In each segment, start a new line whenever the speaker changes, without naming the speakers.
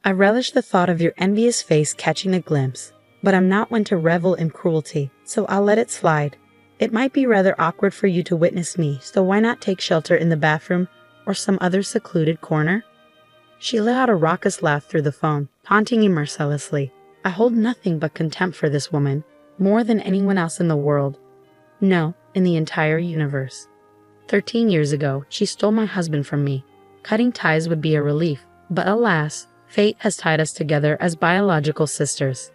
I relish the thought of your envious face catching a glimpse, but I'm not one to revel in cruelty, so I'll let it slide. It might be rather awkward for you to witness me, so why not take shelter in the bathroom or some other secluded corner? She let out a raucous laugh through the phone, taunting me mercilessly. I hold nothing but contempt for this woman, more than anyone else in the world. No, in the entire universe. 13 years ago, she stole my husband from me. Cutting ties would be a relief, but alas, fate has tied us together as biological sisters.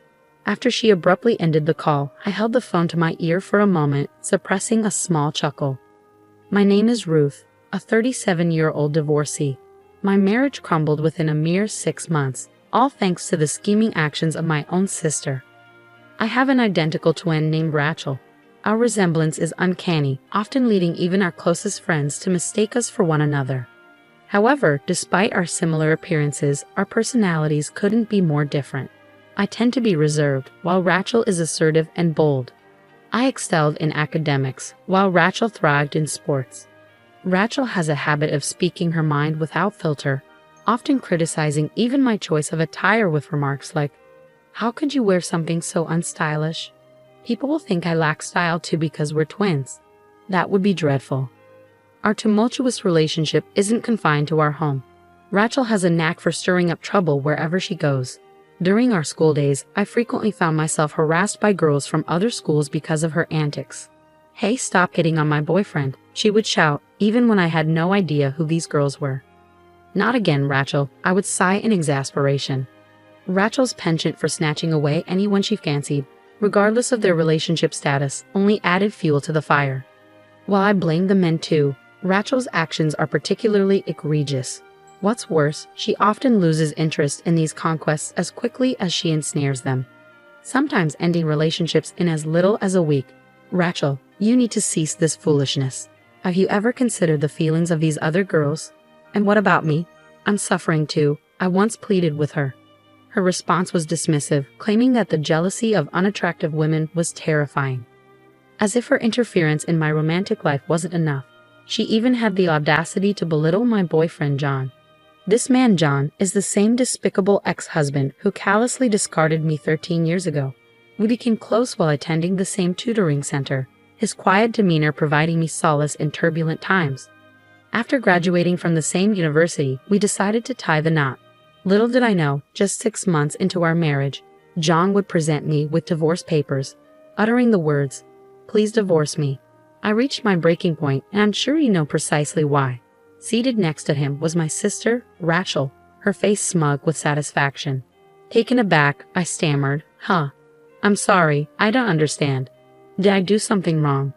After she abruptly ended the call, I held the phone to my ear for a moment, suppressing a small chuckle. My name is Ruth, a 37-year-old divorcee. My marriage crumbled within a mere 6 months, all thanks to the scheming actions of my own sister. I have an identical twin named Rachel. Our resemblance is uncanny, often leading even our closest friends to mistake us for one another. However, despite our similar appearances, our personalities couldn't be more different. I tend to be reserved, while Rachel is assertive and bold. I excelled in academics, while Rachel thrived in sports. Rachel has a habit of speaking her mind without filter, often criticizing even my choice of attire with remarks like, "How could you wear something so unstylish?" People will think I lack style too because we're twins. That would be dreadful. Our tumultuous relationship isn't confined to our home. Rachel has a knack for stirring up trouble wherever she goes. During our school days, I frequently found myself harassed by girls from other schools because of her antics. "Hey, stop hitting on my boyfriend," she would shout, even when I had no idea who these girls were. "Not again, Rachel," I would sigh in exasperation. Rachel's penchant for snatching away anyone she fancied, regardless of their relationship status, only added fuel to the fire. While I blamed the men too, Rachel's actions are particularly egregious. What's worse, she often loses interest in these conquests as quickly as she ensnares them, sometimes ending relationships in as little as a week. Rachel, you need to cease this foolishness. Have you ever considered the feelings of these other girls? And what about me? I'm suffering too, I once pleaded with her. Her response was dismissive, claiming that the jealousy of unattractive women was terrifying. As if her interference in my romantic life wasn't enough, she even had the audacity to belittle my boyfriend John. This man John is the same despicable ex-husband who callously discarded me 13 years ago. We became close while attending the same tutoring center, his quiet demeanor providing me solace in turbulent times. After graduating from the same university, we decided to tie the knot. Little did I know, just 6 months into our marriage, John would present me with divorce papers, uttering the words, "Please divorce me." I reached my breaking point, and I'm sure you know precisely why. Seated next to him was my sister, Rachel, her face smug with satisfaction. Taken aback, I stammered, I'm sorry, I don't understand. Did I do something wrong?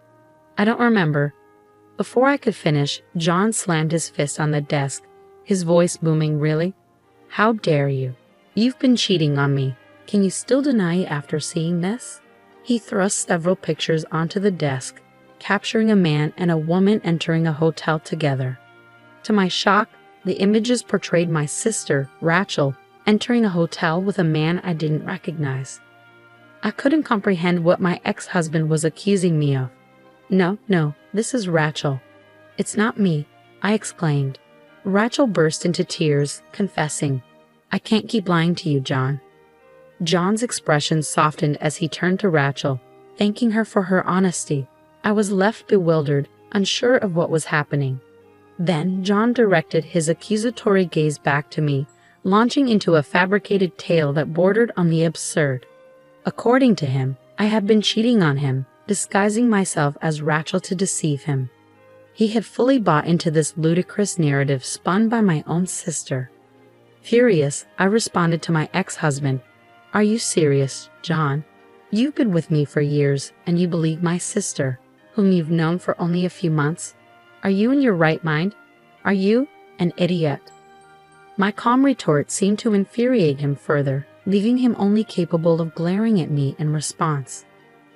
I don't remember." Before I could finish, John slammed his fist on the desk, his voice booming, "Really? How dare you? You've been cheating on me. Can you still deny it after seeing this?" He thrust several pictures onto the desk, capturing a man and a woman entering a hotel together. To my shock, the images portrayed my sister, Rachel, entering a hotel with a man I didn't recognize. I couldn't comprehend what my ex-husband was accusing me of. No, this is Rachel. It's not me," I exclaimed. Rachel burst into tears, confessing, "I can't keep lying to you, John." John's expression softened as he turned to Rachel, thanking her for her honesty. I was left bewildered, unsure of what was happening. Then John directed his accusatory gaze back to me, launching into a fabricated tale that bordered on the absurd. According to him, I had been cheating on him, disguising myself as Rachel to deceive him. He had fully bought into this ludicrous narrative spun by my own sister. Furious, I responded to my ex-husband, "Are you serious, John? You've been with me for years, and you believe my sister, whom you've known for only a few months? Are you in your right mind? Are you an idiot?" My calm retort seemed to infuriate him further, leaving him only capable of glaring at me in response.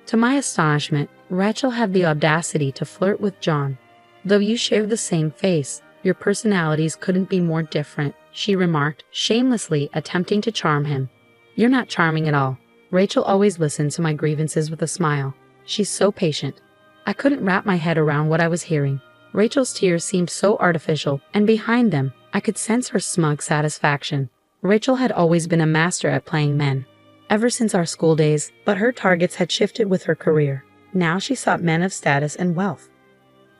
To my astonishment, Rachel had the audacity to flirt with John. "Though you share the same face, your personalities couldn't be more different," she remarked, shamelessly attempting to charm him. "You're not charming at all." Rachel always listened to my grievances with a smile. She's so patient. I couldn't wrap my head around what I was hearing. Rachel's tears seemed so artificial, and behind them, I could sense her smug satisfaction. Rachel had always been a master at playing men, ever since our school days, but her targets had shifted with her career. Now she sought men of status and wealth.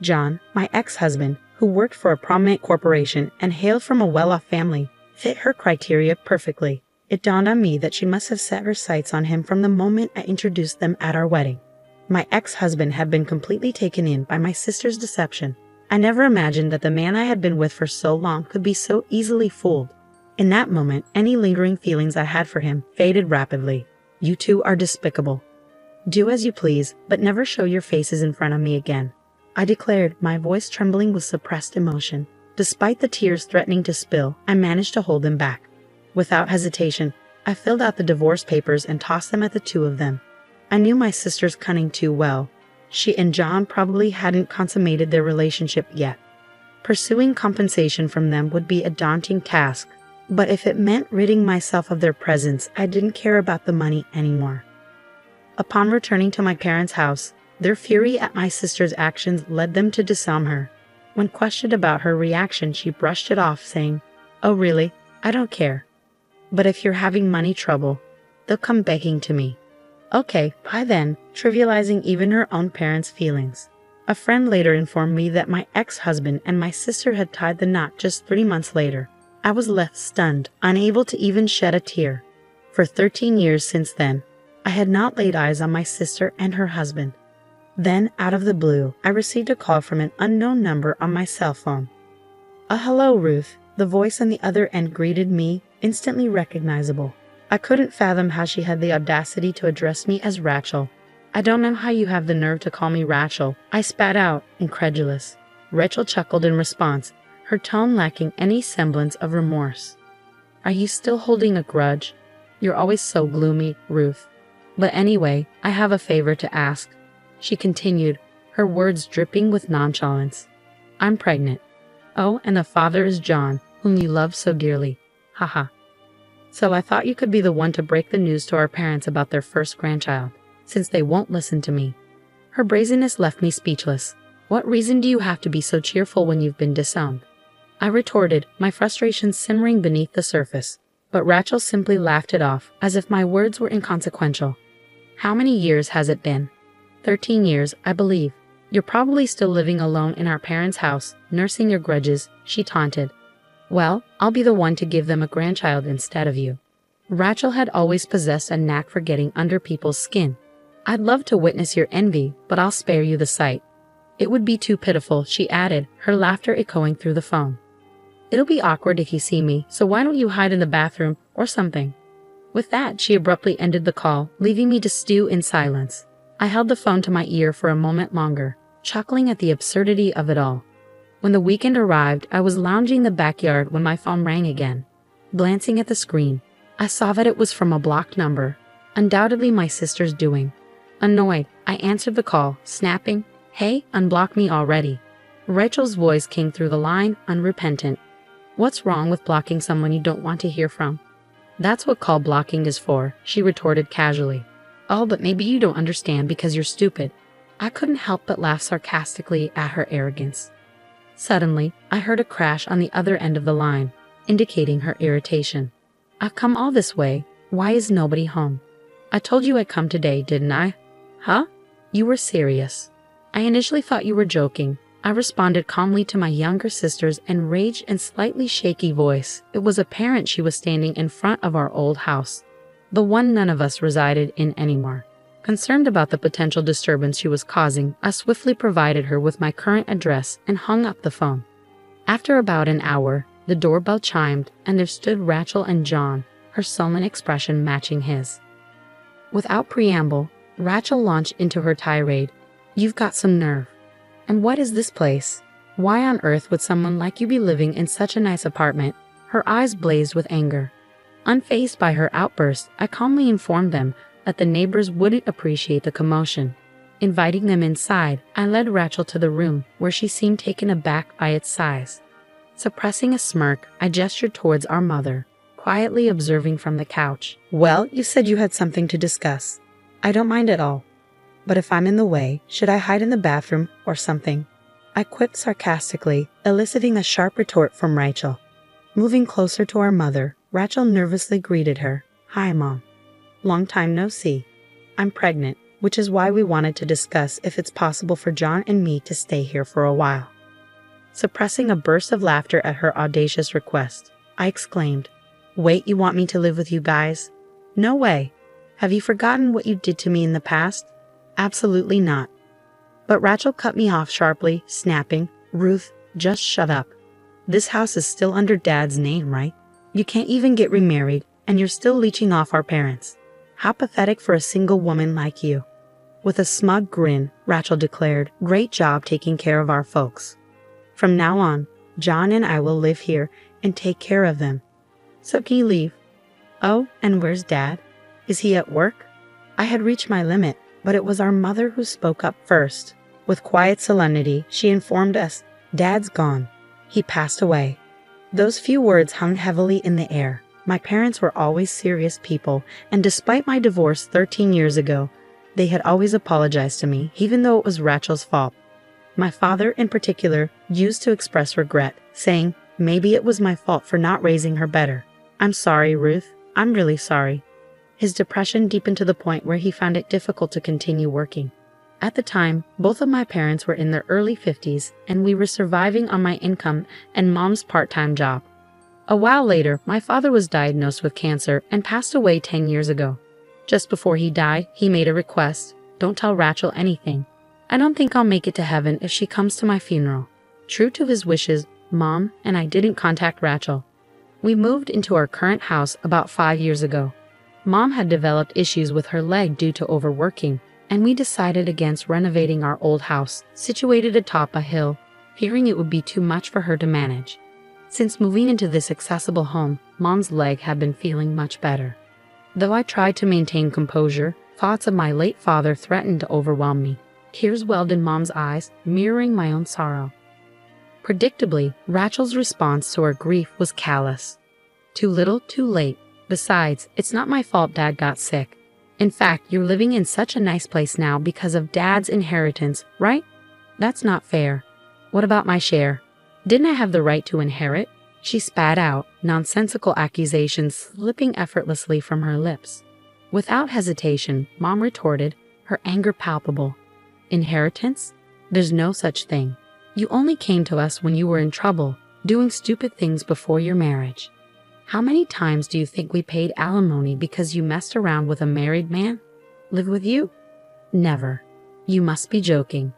John, my ex-husband, who worked for a prominent corporation and hailed from a well-off family, fit her criteria perfectly. It dawned on me that she must have set her sights on him from the moment I introduced them at our wedding. My ex-husband had been completely taken in by my sister's deception. I never imagined that the man I had been with for so long could be so easily fooled. In that moment, any lingering feelings I had for him faded rapidly. You two are despicable. Do as you please, but never show your faces in front of me again, I declared, my voice trembling with suppressed emotion. Despite the tears threatening to spill, I managed to hold them back. Without hesitation, I filled out the divorce papers and tossed them at the two of them. I knew my sister's cunning too well. She and John probably hadn't consummated their relationship yet. Pursuing compensation from them would be a daunting task, but if it meant ridding myself of their presence, I didn't care about the money anymore. Upon returning to my parents' house, their fury at my sister's actions led them to disown her. When questioned about her reaction, she brushed it off, saying, "Oh really? I don't care. But if you're having money trouble, they'll come begging to me." Okay, bye then, trivializing even her own parents' feelings. A friend later informed me that my ex-husband and my sister had tied the knot just 3 months later. I was left stunned, unable to even shed a tear. For 13 years since then, I had not laid eyes on my sister and her husband. Then, out of the blue, I received a call from an unknown number on my cell phone. Hello, Ruth. The voice on the other end greeted me, instantly recognizable. I couldn't fathom how she had the audacity to address me as Rachel. "I don't know how you have the nerve to call me Rachel," I spat out, incredulous. Rachel chuckled in response, her tone lacking any semblance of remorse. "Are you still holding a grudge? You're always so gloomy, Ruth. But anyway, I have a favor to ask," she continued, her words dripping with nonchalance. "I'm pregnant. Oh, and the father is John, whom you love so dearly. Haha. So I thought you could be the one to break the news to our parents about their first grandchild, since they won't listen to me." Her brazenness left me speechless. "What reason do you have to be so cheerful when you've been disowned?" I retorted, my frustration simmering beneath the surface. But Rachel simply laughed it off, as if my words were inconsequential. "How many years has it been?" 13 years, I believe. "You're probably still living alone in our parents' house, nursing your grudges," she taunted. "Well, I'll be the one to give them a grandchild instead of you." Rachel had always possessed a knack for getting under people's skin. "I'd love to witness your envy, but I'll spare you the sight. It would be too pitiful," she added, her laughter echoing through the phone. "It'll be awkward if you see me, so why don't you hide in the bathroom or something?" With that, she abruptly ended the call, leaving me to stew in silence. I held the phone to my ear for a moment longer, chuckling at the absurdity of it all. When the weekend arrived, I was lounging in the backyard when my phone rang again. Glancing at the screen, I saw that it was from a blocked number, undoubtedly my sister's doing. Annoyed, I answered the call, snapping, "Hey, unblock me already." Rachel's voice came through the line, unrepentant. "What's wrong with blocking someone you don't want to hear from?" "That's what call blocking is for," she retorted casually. "Oh, but maybe you don't understand because you're stupid." I couldn't help but laugh sarcastically at her arrogance. Suddenly, I heard a crash on the other end of the line, indicating her irritation. "I've come all this way. Why is nobody home? I told you I'd come today, didn't I?" "Huh? You were serious." "I initially thought you were joking," I responded calmly to my younger sister's enraged and slightly shaky voice. It was apparent she was standing in front of our old house, the one none of us resided in anymore. Concerned about the potential disturbance she was causing, I swiftly provided her with my current address and hung up the phone. After about an hour, the doorbell chimed, and there stood Rachel and John, her sullen expression matching his. Without preamble, Rachel launched into her tirade. "You've got some nerve. And what is this place? Why on earth would someone like you be living in such a nice apartment?" Her eyes blazed with anger. Unfazed by her outburst, I calmly informed them that the neighbors wouldn't appreciate the commotion. Inviting them inside, I led Rachel to the room, where she seemed taken aback by its size. Suppressing a smirk, I gestured towards our mother, quietly observing from the couch. "Well, you said you had something to discuss. I don't mind at all. But if I'm in the way, should I hide in the bathroom or something?" I quipped sarcastically, eliciting a sharp retort from Rachel. Moving closer to our mother, Rachel nervously greeted her. "Hi, Mom. Long time no see. I'm pregnant, which is why we wanted to discuss if it's possible for John and me to stay here for a while." Suppressing a burst of laughter at her audacious request, I exclaimed, "Wait, you want me to live with you guys? No way. Have you forgotten what you did to me in the past? Absolutely not." But Rachel cut me off sharply, snapping, "Ruth, just shut up. This house is still under Dad's name, right? You can't even get remarried, and you're still leeching off our parents. How pathetic for a single woman like you." With a smug grin, Rachel declared, "Great job taking care of our folks. From now on, John and I will live here and take care of them. So can you leave? Oh, and where's Dad? Is he at work?" I had reached my limit, but it was our mother who spoke up first. With quiet solemnity, she informed us, "Dad's gone. He passed away." Those few words hung heavily in the air. My parents were always serious people, and despite my divorce 13 years ago, they had always apologized to me, even though it was Rachel's fault. My father, in particular, used to express regret, saying, "Maybe it was my fault for not raising her better. I'm sorry, Ruth. I'm really sorry." His depression deepened to the point where he found it difficult to continue working. At the time, both of my parents were in their early 50s, and we were surviving on my income and Mom's part-time job. A while later, my father was diagnosed with cancer and passed away 10 years ago. Just before he died, he made a request: "Don't tell Rachel anything. I don't think I'll make it to heaven if she comes to my funeral." True to his wishes, Mom and I didn't contact Rachel. We moved into our current house about 5 years ago. Mom had developed issues with her leg due to overworking, and we decided against renovating our old house, situated atop a hill, fearing it would be too much for her to manage. Since moving into this accessible home, Mom's leg had been feeling much better. Though I tried to maintain composure, thoughts of my late father threatened to overwhelm me. Tears welled in Mom's eyes, mirroring my own sorrow. Predictably, Rachel's response to her grief was callous. "Too little, too late. Besides, it's not my fault Dad got sick. In fact, you're living in such a nice place now because of Dad's inheritance, right? That's not fair. What about my share? Didn't I have the right to inherit?" She spat out, nonsensical accusations slipping effortlessly from her lips. Without hesitation, Mom retorted, her anger palpable. "Inheritance? There's no such thing. You only came to us when you were in trouble, doing stupid things before your marriage. How many times do you think we paid alimony because you messed around with a married man? Live with you? Never. You must be joking.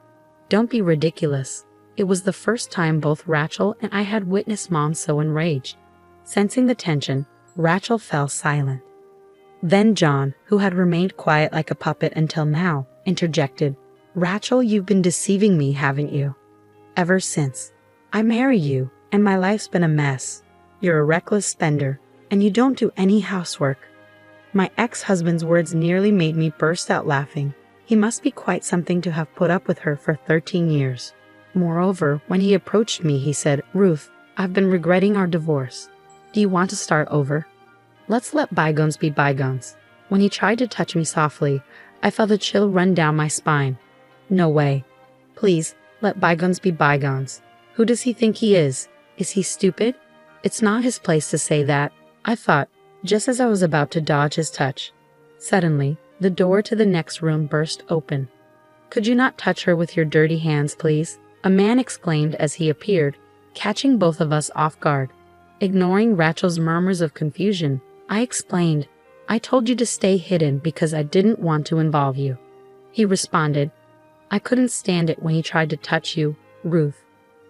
Don't be ridiculous." It was the first time both Rachel and I had witnessed Mom so enraged. Sensing the tension, Rachel fell silent. Then John, who had remained quiet like a puppet until now, interjected, "Rachel, you've been deceiving me, haven't you? Ever since. I married you, and my life's been a mess. You're a reckless spender, and you don't do any housework." My ex-husband's words nearly made me burst out laughing. He must be quite something to have put up with her for 13 years. Moreover, when he approached me, he said, "Ruth, I've been regretting our divorce. Do you want to start over? Let's let bygones be bygones." When he tried to touch me softly, I felt a chill run down my spine. No way. Please, let bygones be bygones. Who does he think he is? Is he stupid? It's not his place to say that, I thought, just as I was about to dodge his touch. Suddenly, the door to the next room burst open. "Could you not touch her with your dirty hands, please?" a man exclaimed as he appeared, catching both of us off guard. Ignoring Rachel's murmurs of confusion, I explained, "I told you to stay hidden because I didn't want to involve you." He responded, "I couldn't stand it when he tried to touch you, Ruth.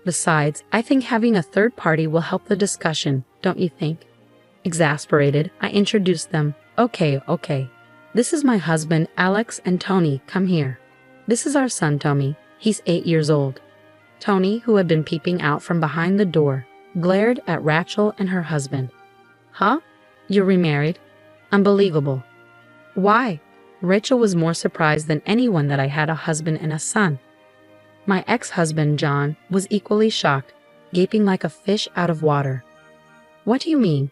Besides, I think having a third party will help the discussion, don't you think?" Exasperated, I introduced them. Okay. This is my husband, Alex, and Tony, come here. This is our son, Tommy. He's 8 years old." Tony, who had been peeping out from behind the door, glared at Rachel and her husband. "Huh? You're remarried? Unbelievable." "Why?" Rachel was more surprised than anyone that I had a husband and a son. My ex-husband, John, was equally shocked, gaping like a fish out of water. "What do you mean?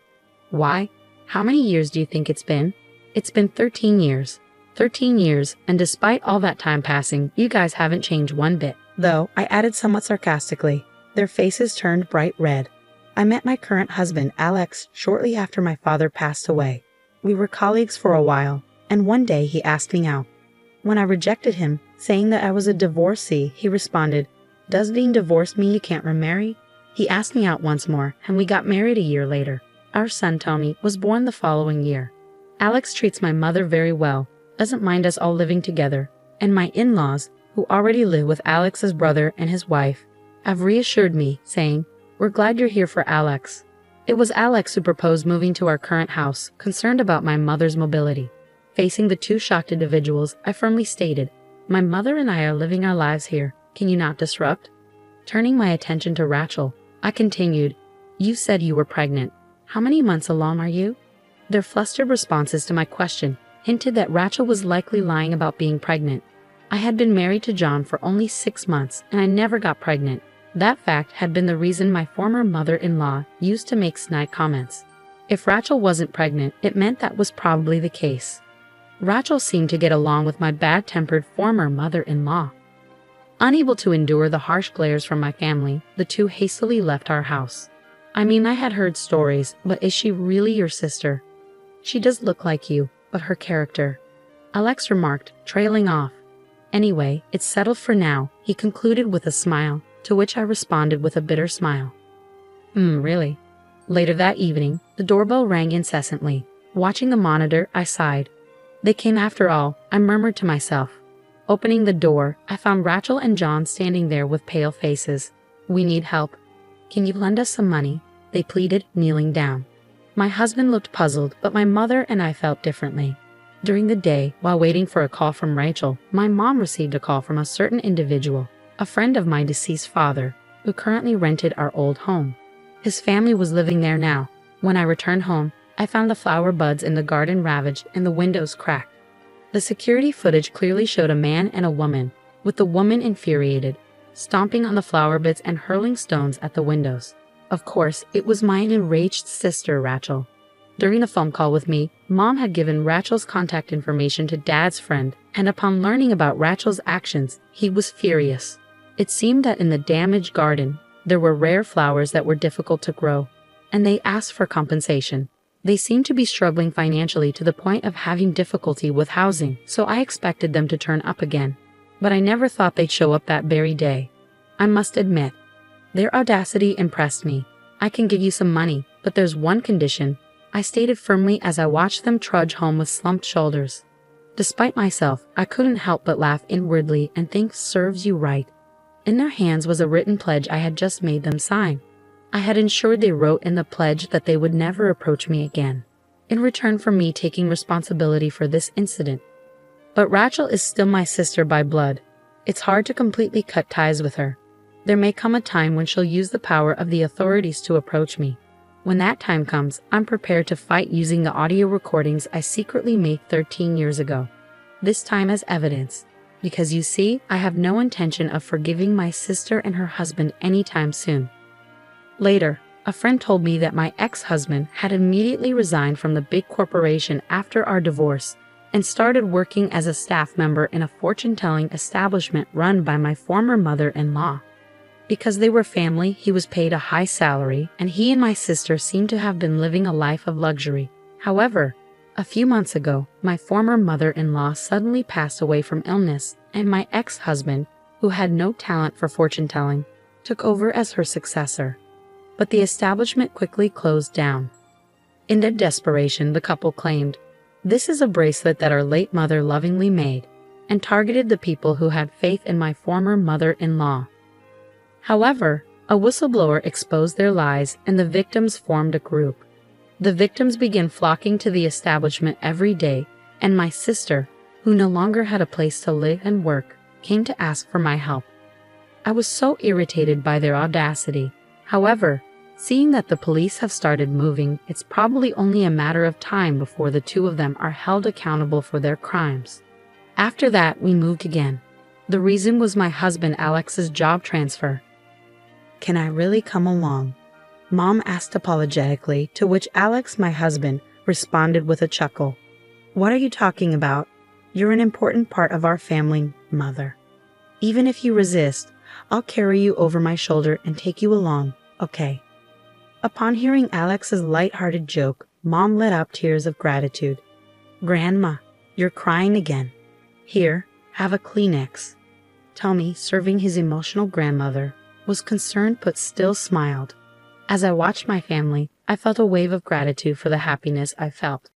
Why? How many years do you think it's been?" "It's been 13 years. 13 years, and despite all that time passing, you guys haven't changed one bit." Though, I added somewhat sarcastically, their faces turned bright red. I met my current husband, Alex, shortly after my father passed away. We were colleagues for a while, and one day he asked me out. When I rejected him, saying that I was a divorcee, he responded, "Does being divorced mean you can't remarry?" He asked me out once more, and we got married a year later. Our son, Tommy, was born the following year. Alex treats my mother very well, doesn't mind us all living together, and my in-laws, who already live with Alex's brother and his wife, have reassured me, saying, "We're glad you're here for Alex." It was Alex who proposed moving to our current house, concerned about my mother's mobility. Facing the two shocked individuals, I firmly stated, "My mother and I are living our lives here. Can you not disrupt?" Turning my attention to Rachel, I continued, "You said you were pregnant. How many months along are you?" Their flustered responses to my question hinted that Rachel was likely lying about being pregnant. I had been married to John for only 6 months, and I never got pregnant. That fact had been the reason my former mother-in-law used to make snide comments. If Rachel wasn't pregnant, it meant that was probably the case. Rachel seemed to get along with my bad-tempered former mother-in-law. Unable to endure the harsh glares from my family, the two hastily left our house. I mean, I had heard stories, but is she really your sister? She does look like you, but her character. Alex remarked, trailing off. Anyway, it's settled for now, he concluded with a smile, to which I responded with a bitter smile. Really? Later that evening, the doorbell rang incessantly. Watching the monitor, I sighed. They came after all, I murmured to myself. Opening the door, I found Rachel and John standing there with pale faces. "We need help. Can you lend us some money?" they pleaded, kneeling down. My husband looked puzzled, but my mother and I felt differently. During the day, while waiting for a call from Rachel, my mom received a call from a certain individual, a friend of my deceased father, who currently rented our old home. His family was living there now. When I returned home, I found the flower buds in the garden ravaged and the windows cracked. The security footage clearly showed a man and a woman, with the woman infuriated, stomping on the flower beds and hurling stones at the windows. Of course, it was my enraged sister, Rachel. During the phone call with me, Mom had given Rachel's contact information to Dad's friend, and upon learning about Rachel's actions, he was furious. It seemed that in the damaged garden, there were rare flowers that were difficult to grow, and they asked for compensation. They seemed to be struggling financially to the point of having difficulty with housing, so I expected them to turn up again. But I never thought they'd show up that very day. I must admit, their audacity impressed me. "I can give you some money, but there's one condition," I stated firmly as I watched them trudge home with slumped shoulders. Despite myself, I couldn't help but laugh inwardly and think, serves you right. In their hands was a written pledge I had just made them sign. I had ensured they wrote in the pledge that they would never approach me again, in return for me taking responsibility for this incident. But Rachel is still my sister by blood. It's hard to completely cut ties with her. There may come a time when she'll use the power of the authorities to approach me. When that time comes, I'm prepared to fight using the audio recordings I secretly made 13 years ago. This time as evidence. Because you see, I have no intention of forgiving my sister and her husband anytime soon. Later, a friend told me that my ex-husband had immediately resigned from the big corporation after our divorce and started working as a staff member in a fortune-telling establishment run by my former mother-in-law. Because they were family, he was paid a high salary, and he and my sister seemed to have been living a life of luxury. However, a few months ago, my former mother-in-law suddenly passed away from illness, and my ex-husband, who had no talent for fortune-telling, took over as her successor. But the establishment quickly closed down. In their desperation, the couple claimed, "This is a bracelet that our late mother lovingly made," and targeted the people who had faith in my former mother-in-law. However, a whistleblower exposed their lies, and the victims formed a group. The victims began flocking to the establishment every day, and my sister, who no longer had a place to live and work, came to ask for my help. I was so irritated by their audacity. However, seeing that the police have started moving, it's probably only a matter of time before the two of them are held accountable for their crimes. After that, we moved again. The reason was my husband Alex's job transfer. "Can I really come along?" Mom asked apologetically, to which Alex, my husband, responded with a chuckle. "What are you talking about? You're an important part of our family, Mother. Even if you resist, I'll carry you over my shoulder and take you along, okay?" Upon hearing Alex's light-hearted joke, Mom let out tears of gratitude. "Grandma, you're crying again. Here, have a Kleenex." Tommy, serving his emotional grandmother, was concerned but still smiled. As I watched my family, I felt a wave of gratitude for the happiness I felt.